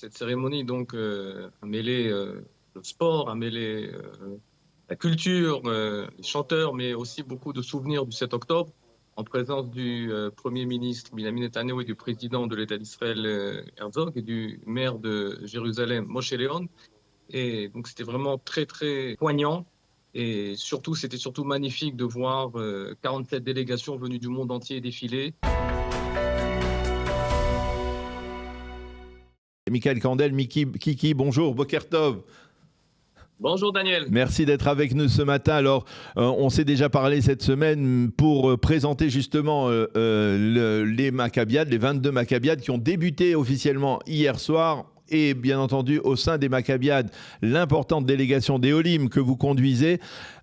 cette cérémonie donc a mêlé le sport, a mêlé la culture, les chanteurs, mais aussi beaucoup de souvenirs du 7 octobre, en présence du Premier ministre Benjamin Netanyahu et du président de l'État d'Israël Herzog et du maire de Jérusalem Moshe Leon. Et donc c'était vraiment très très poignant. Et surtout, c'était surtout magnifique de voir 47 délégations venues du monde entier défiler. Michael Kandel, Kiki, bonjour, Boker Tov. Bonjour Daniel. Merci d'être avec nous ce matin. Alors, on s'est déjà parlé cette semaine pour présenter justement les Maccabiades, les 22 Maccabiades qui ont débuté officiellement hier soir. Et bien entendu, au sein des Maccabiades, l'importante délégation des Olim que vous conduisez.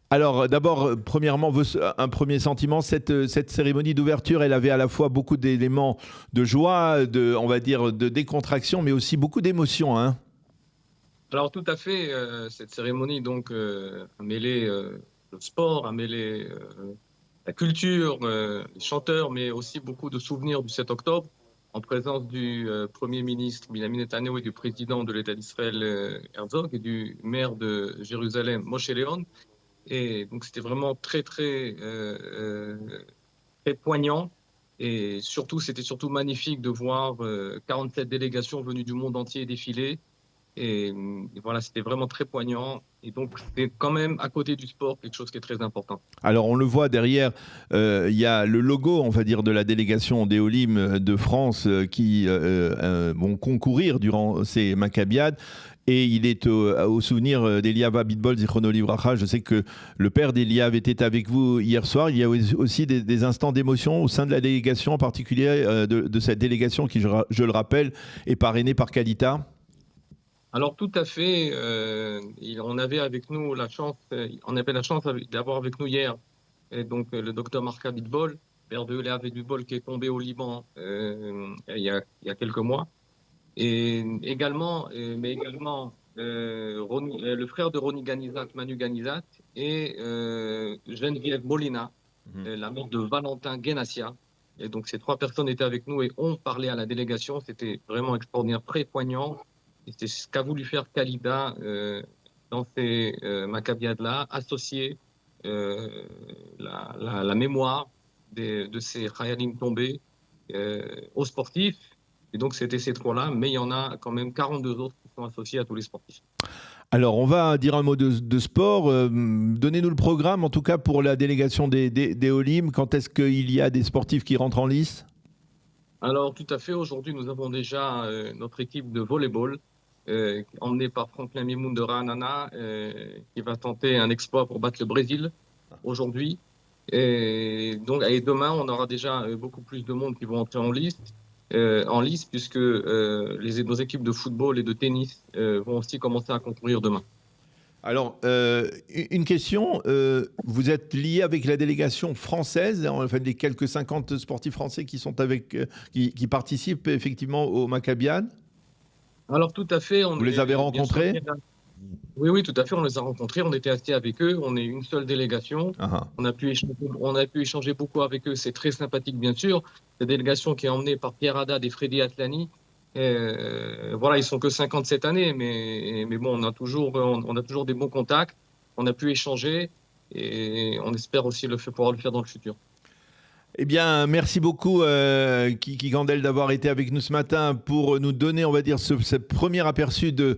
Alors d'abord, premièrement, un premier sentiment, cette cérémonie d'ouverture, elle avait à la fois beaucoup d'éléments de joie, on va dire de décontraction, mais aussi beaucoup d'émotions, hein. Alors tout à fait, cette cérémonie donc a mêlé le sport, a mêlé la culture, les chanteurs, mais aussi beaucoup de souvenirs du 7 octobre, en présence du Premier ministre Benjamin Netanyahu et du président de l'État d'Israël Herzog et du maire de Jérusalem Moshe Leon. Et donc c'était vraiment très très très poignant. Et surtout, c'était surtout magnifique de voir 47 délégations venues du monde entier défiler. Et voilà, c'était vraiment très poignant. Et donc, c'est quand même, à côté du sport, quelque chose qui est très important. Alors, on le voit derrière, il y a le logo, on va dire, de la délégation des Olim de France qui vont concourir durant ces Maccabiades. Et il est au souvenir d'Eliav Abitbol, Zichrono Livracha. Je sais que le père d'Eliav était avec vous hier soir. Il y a aussi des instants d'émotion au sein de la délégation, en particulier de cette délégation qui, je le rappelle, est parrainée par Kalita. Alors tout à fait, on avait avec nous la chance, d'avoir avec nous hier et donc le docteur Marc Abitbol, père de Eliav Abitbol qui est tombé au Liban il y a quelques mois. Et également, le frère de Ronnie Ganizat, Manu Ganizat, et Geneviève Molina, la mère de Valentin Guénassia. Et donc ces trois personnes étaient avec nous et ont parlé à la délégation. C'était vraiment extraordinaire, très poignant. Et c'est ce qu'a voulu faire Kalida dans ces Maccabiades-là, associer la mémoire de ces Chayalim tombés aux sportifs. Et donc, c'était ces trois-là, mais il y en a quand même 42 autres qui sont associés à tous les sportifs. Alors, on va dire un mot de sport. Donnez-nous le programme, en tout cas pour la délégation des Olim. Quand est-ce qu'il y a des sportifs qui rentrent en lice? Alors, tout à fait. Aujourd'hui, nous avons déjà notre équipe de volleyball, emmenée par Franklin Mimoun de Ra'anana, qui va tenter un exploit pour battre le Brésil aujourd'hui. Et demain, on aura déjà beaucoup plus de monde qui vont entrer en lice, puisque nos équipes de football et de tennis vont aussi commencer à concourir demain. Alors, une question, vous êtes lié avec la délégation française, en fait, les quelques 50 sportifs français qui sont qui participent effectivement au Maccabiades? Alors tout à fait. Vous les avez rencontrés? Oui, tout à fait, on les a rencontrés, on était assis avec eux, on est une seule délégation, on a pu échanger beaucoup avec eux, c'est très sympathique bien sûr. Cette délégation qui est emmenée par Pierre Haddad et Freddy Atlani, voilà, ils sont que 50 cette année, mais bon, on a toujours des bons contacts, on a pu échanger et on espère aussi pouvoir le faire dans le futur. Eh bien, merci beaucoup, Kiki Kandel, d'avoir été avec nous ce matin pour nous donner, on va dire, ce premier aperçu de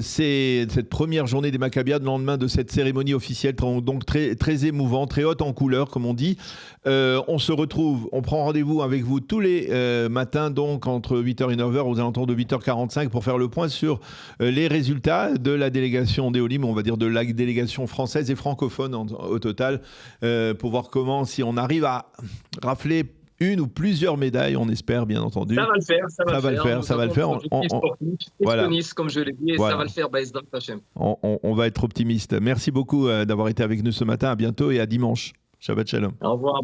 cette première journée des Maccabiades, le lendemain de cette cérémonie officielle, donc très, très émouvante, très haute en couleur, comme on dit. On se retrouve, on prend rendez-vous avec vous tous les matins, donc entre 8h et 9h, aux alentours de 8h45, pour faire le point sur les résultats de la délégation des Olim, on va dire de la délégation française et francophone au total, pour voir si on arrive à rafler une ou plusieurs médailles, on espère bien entendu. Ça va le faire, ça va le faire. Voilà. Comme je l'ai dit, voilà. Ça va le faire. On va être optimiste. Merci beaucoup d'avoir été avec nous ce matin. À bientôt et à dimanche. Shabbat shalom. Au revoir.